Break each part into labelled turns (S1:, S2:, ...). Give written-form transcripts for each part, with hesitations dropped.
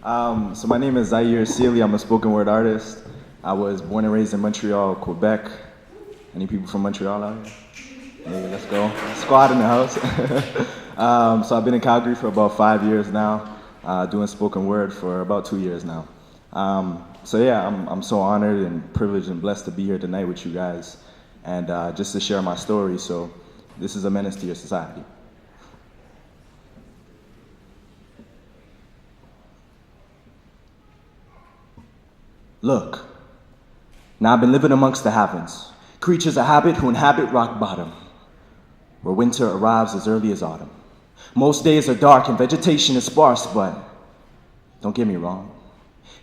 S1: So my name is Zaire. I'm a spoken word artist. I was born and raised in Montreal, Quebec. Any people from Montreal out here? Yeah, let's go. Squad in the house. So I've been in Calgary for about 5 years now, doing spoken word for about 2 years now. So yeah, I'm so honored and privileged and blessed to be here tonight with you guys and just to share my story. So this is a menace to your society. Look, now I've been living amongst the heavens, creatures of habit who inhabit rock bottom, where winter arrives as early as autumn. Most days are dark and vegetation is sparse, but don't get me wrong.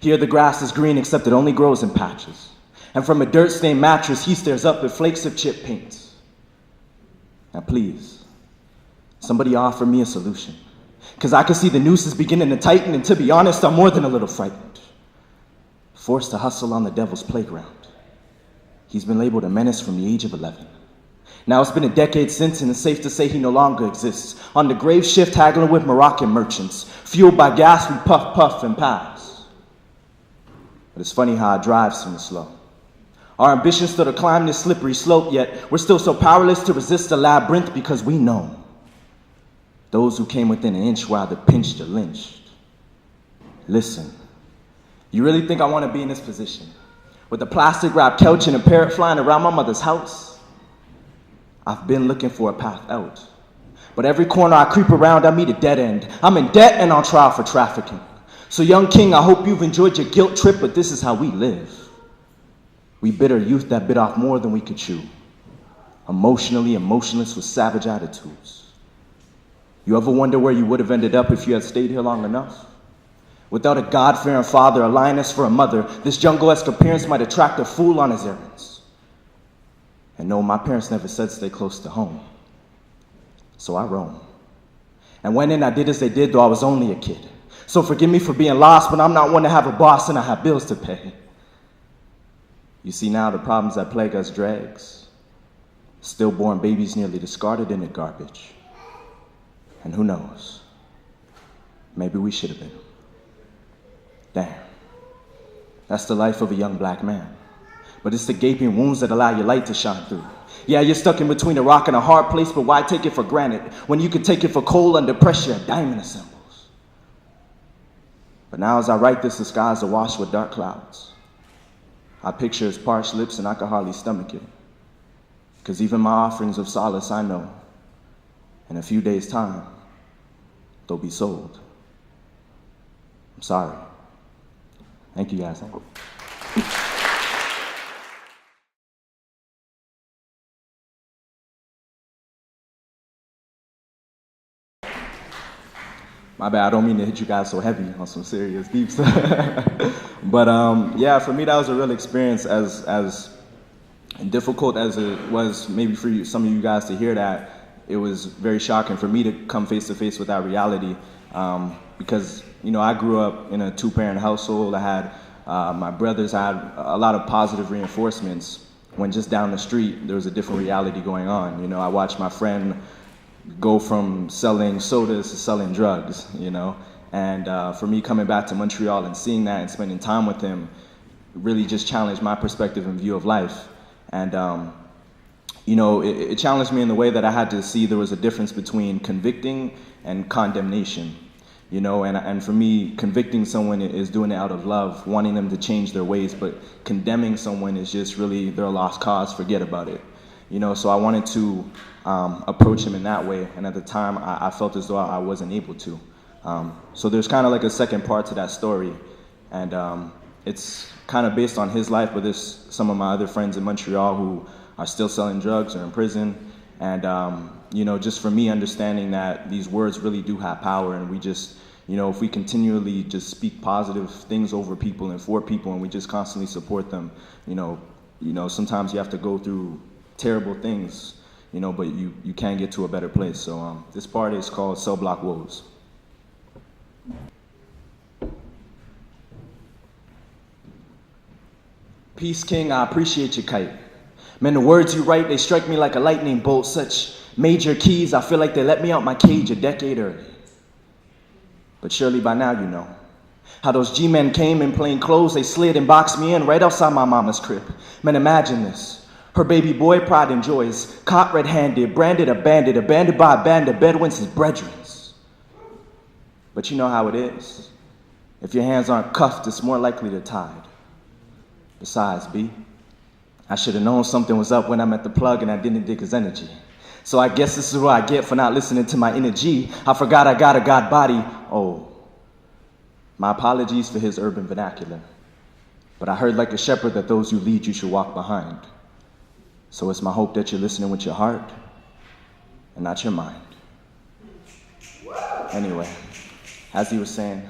S1: Here the grass is green except it only grows in patches. And from a dirt-stained mattress, he stares up at flakes of chip paint. Now please, somebody offer me a solution. Because I can see the noose is beginning to tighten, and to be honest, I'm more than a little frightened. Forced to hustle on the devil's playground. He's been labeled a menace from the age of 11. Now it's been a decade since, and it's safe to say he no longer exists. On the grave shift, haggling with Moroccan merchants. Fueled by gas, we puff, puff, and pass. But it's funny how our drives seem slow. Our ambitions still to climb this slippery slope, yet we're still so powerless to resist the labyrinth because we know those who came within an inch were either pinched or lynched. Listen. You really think I want to be in this position? With a plastic wrapped couch and a parrot flying around my mother's house? I've been looking for a path out. But every corner I creep around, I meet a dead end. I'm in debt and on trial for trafficking. So young king, I hope you've enjoyed your guilt trip, but this is how we live. We bitter youth that bit off more than we could chew. Emotionally emotionless with savage attitudes. You ever wonder where you would have ended up if you had stayed here long enough? Without a God-fearing father, a lioness for a mother, this jungle-esque appearance might attract a fool on his errands. And no, my parents never said stay close to home. So I roam. And went in, I did as they did, though I was only a kid. So forgive me for being lost, but I'm not one to have a boss and I have bills to pay. You see now the problems that plague us dregs. Stillborn babies nearly discarded in the garbage. And who knows? Maybe we should have been. Damn, that's the life of a young black man. But it's the gaping wounds that allow your light to shine through. Yeah, you're stuck in between a rock and a hard place, but why take it for granted when you can take it for coal under pressure, a diamond assembles. But now as I write this, the skies are washed with dark clouds. I picture his parched lips and I can hardly stomach it. Because even my offerings of solace, I know, in a few days' time, they'll be sold. I'm sorry. Thank you, guys. My bad, I don't mean to hit you guys so heavy on some serious deep stuff. But yeah, for me that was a real experience, as difficult as it was maybe for you, some of you guys to hear that. It was very shocking for me to come face to face with that reality, because you know, I grew up in a two-parent household. I had my brothers had a lot of positive reinforcements when just down the street there was a different reality going on. You know, I watched my friend go from selling sodas to selling drugs, you know, and for me coming back to Montreal and seeing that and spending time with him really just challenged my perspective and view of life. And you know, it challenged me in the way that I had to see there was a difference between convicting and condemnation. You know, and for me, convicting someone is doing it out of love, wanting them to change their ways, but condemning someone is just really, they're a lost cause, forget about it. You know, so I wanted to approach him in that way, and at the time, I felt as though I wasn't able to. So there's kind of like a second part to that story, and it's kind of based on his life, but there's some of my other friends in Montreal who are still selling drugs or in prison, and you know, just for me understanding that these words really do have power, and we just, you know, if we continually just speak positive things over people and for people, and we just constantly support them, you know, sometimes you have to go through terrible things, you know, but you can get to a better place. So this part is called Cell Block Woes. Peace, King, I appreciate your kite. Man, the words you write, they strike me like a lightning bolt. Such major keys, I feel like they let me out my cage a decade early. But surely by now you know How those G-men came in plain clothes, they slid and boxed me in right outside my mama's crib. Man, imagine this. Her baby boy, pride and joys, caught red-handed, branded a bandit, abandoned by a band of Bedouins, his brethrens. But you know how it is. If your hands aren't cuffed, it's more likely they're tied. Besides, B, I should have known something was up when I met the plug and I didn't dig his energy. So I guess this is what I get for not listening to my inner G. I forgot I got a God body. Oh. My apologies for his urban vernacular, but I heard like a shepherd that those you lead you should walk behind. So it's my hope that you're listening with your heart and not your mind. Anyway, as he was saying,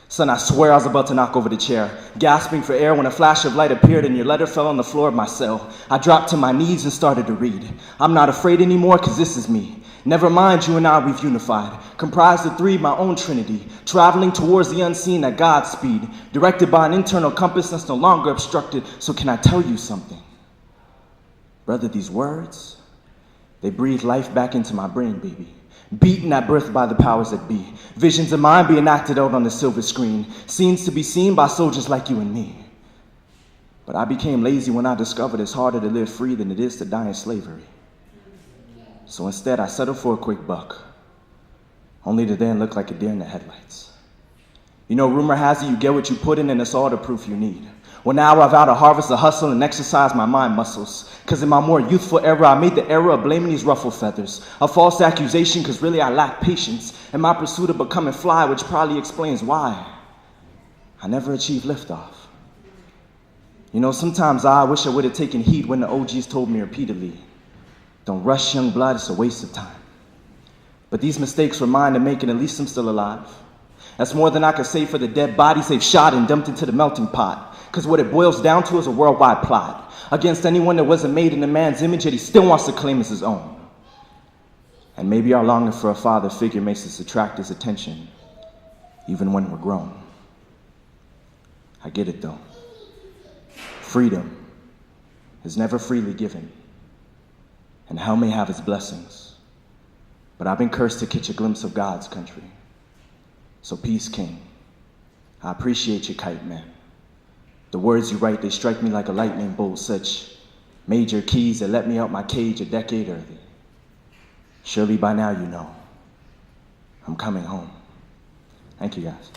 S1: son, I swear I was about to knock over the chair, gasping for air when a flash of light appeared and your letter fell on the floor of my cell. I dropped to my knees and started to read. I'm not afraid anymore because this is me. Never mind, you and I, we've unified, comprised of three, my own trinity, traveling towards the unseen at God's speed, directed by an internal compass that's no longer obstructed. So can I tell you something? Brother, these words, they breathe life back into my brain, baby. Beaten at birth by the powers that be. Visions of mine being acted out on the silver screen. Scenes to be seen by soldiers like you and me. But I became lazy when I discovered it's harder to live free than it is to die in slavery. So instead, I settled for a quick buck, only to then look like a deer in the headlights. You know, rumor has it you get what you put in, and it's all the proof you need. Well, now I've out to harvest the hustle and exercise my mind muscles. Because in my more youthful era, I made the error of blaming these ruffled feathers. A false accusation because really I lack patience in my pursuit of becoming fly, which probably explains why I never achieved liftoff. You know, sometimes I wish I would have taken heed when the OGs told me repeatedly, don't rush young blood, it's a waste of time. But these mistakes were mine to make, and at least I'm still alive. That's more than I could say for the dead bodies they've shot and dumped into the melting pot. Because what it boils down to is a worldwide plot against anyone that wasn't made in a man's image that he still wants to claim as his own. And maybe our longing for a father figure makes us attract his attention, even when we're grown. I get it though. Freedom is never freely given, and hell may have its blessings, but I've been cursed to catch a glimpse of God's country. So peace, King. I appreciate your kite, man. The words you write, they strike me like a lightning bolt, such major keys that let me out my cage a decade early. Surely by now you know, I'm coming home. Thank you, guys.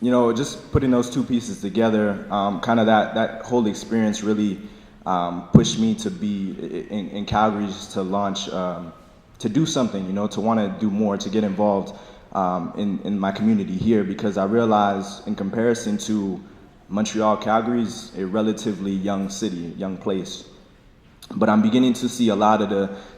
S1: You know, just putting those two pieces together, kind of that whole experience really pushed me to be in Calgary, just to launch, to do something, you know, to want to do more, to get involved in my community here, because I realized in comparison to Montreal, Calgary's a relatively young city, young place. But I'm beginning to see a lot of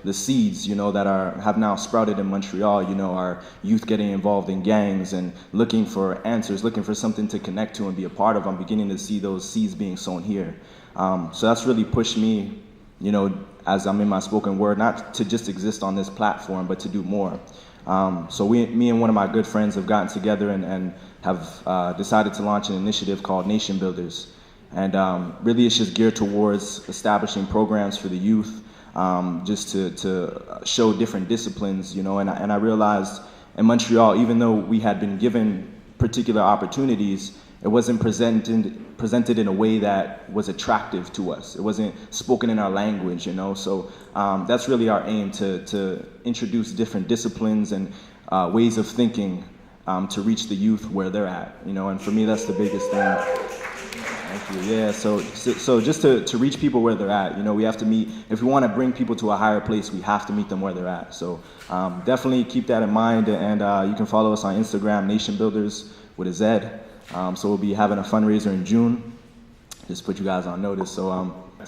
S1: the seeds, you know, that have now sprouted in Montreal. You know, our youth getting involved in gangs and looking for answers, looking for something to connect to and be a part of. I'm beginning to see those seeds being sown here. So that's really pushed me, you know, as I'm in my spoken word, not to just exist on this platform, but to do more. So me and one of my good friends have gotten together and have decided to launch an initiative called Nation Builders. And really it's just geared towards establishing programs for the youth, just to show different disciplines, you know. And I realized in Montreal, even though we had been given particular opportunities, it wasn't presented in a way that was attractive to us. It wasn't spoken in our language, you know. So that's really our aim, to introduce different disciplines and ways of thinking to reach the youth where they're at, you know. And for me, that's the biggest thing. Thank you. Yeah, so just to reach people where they're at, you know, we have to meet, if we want to bring people to a higher place, we have to meet them where they're at. So definitely keep that in mind, and you can follow us on Instagram, Nation Builders with a Z. So we'll be having a fundraiser in June. Just put you guys on notice. So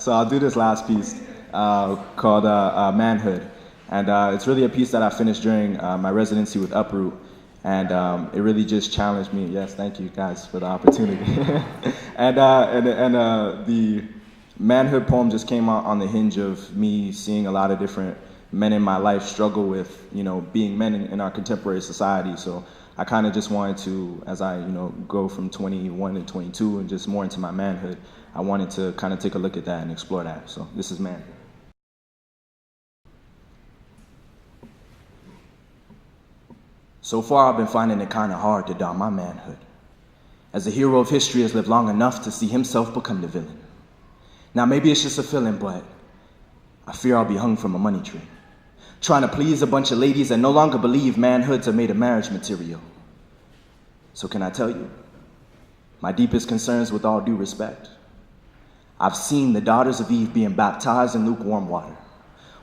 S1: I'll do this last piece called Manhood. And it's really a piece that I finished during my residency with Uproot. And it really just challenged me. Yes, thank you guys for the opportunity. and the Manhood poem just came out on the hinge of me seeing a lot of different men in my life struggle with, you know, being men in our contemporary society. So I kind of just wanted to, as I, go from 21 to 22 and just more into my manhood, I wanted to kind of take a look at that and explore that. So this is manhood. So far, I've been finding it kind of hard to don my manhood, as the hero of history has lived long enough to see himself become the villain. Now, maybe it's just a feeling, but I fear I'll be hung from a money tree, trying to please a bunch of ladies that no longer believe manhoods are made of marriage material. So can I tell you, my deepest concerns with all due respect? I've seen the daughters of Eve being baptized in lukewarm water,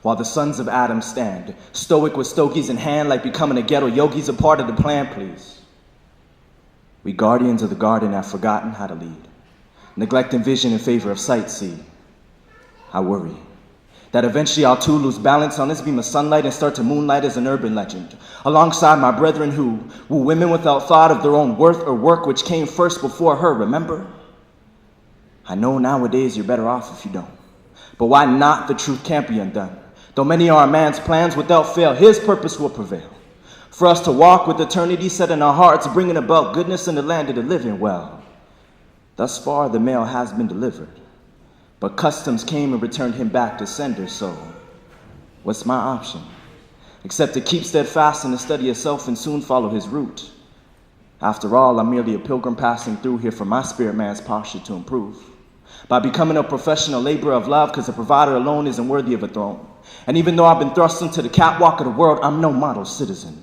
S1: while the sons of Adam stand, stoic with stogies in hand, like becoming a ghetto yogi's a part of the plan, please. We guardians of the garden have forgotten how to lead, neglecting vision in favor of sight, see. I worry that eventually I'll too lose balance on this beam of sunlight and start to moonlight as an urban legend, alongside my brethren who woo women without thought of their own worth or work, which came first before her, remember? I know nowadays you're better off if you don't, but why not? The truth can't be undone. Though many are a man's plans, without fail, his purpose will prevail. For us to walk with eternity set in our hearts, bringing about goodness in the land of the living. Well, thus far the mail has been delivered, but customs came and returned him back to sender, so what's my option? Except to keep steadfast in the study of self and soon follow his route. After all, I'm merely a pilgrim passing through here for my spirit man's posture to improve, by becoming a professional laborer of love, because a provider alone isn't worthy of a throne. And even though I've been thrust into the catwalk of the world, I'm no model citizen.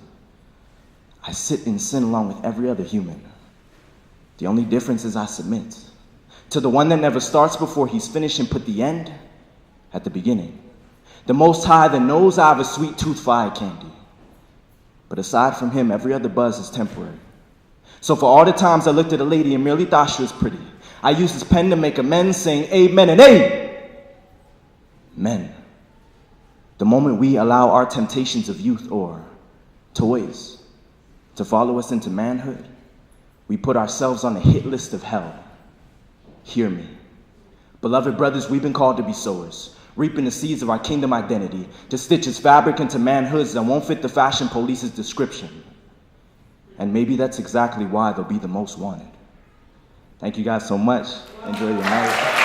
S1: I sit in sin along with every other human. The only difference is I submit to the one that never starts before he's finished and put the end at the beginning. The Most High that knows I have a sweet tooth for eye candy. But aside from him, every other buzz is temporary. So for all the times I looked at a lady and merely thought she was pretty, I used his pen to make amends, saying amen and amen. The moment we allow our temptations of youth or toys to follow us into manhood, we put ourselves on the hit list of hell. Hear me. Beloved brothers, we've been called to be sowers, reaping the seeds of our kingdom identity, to stitch its fabric into manhoods that won't fit the fashion police's description. And maybe that's exactly why they'll be the most wanted. Thank you guys so much. Enjoy your night.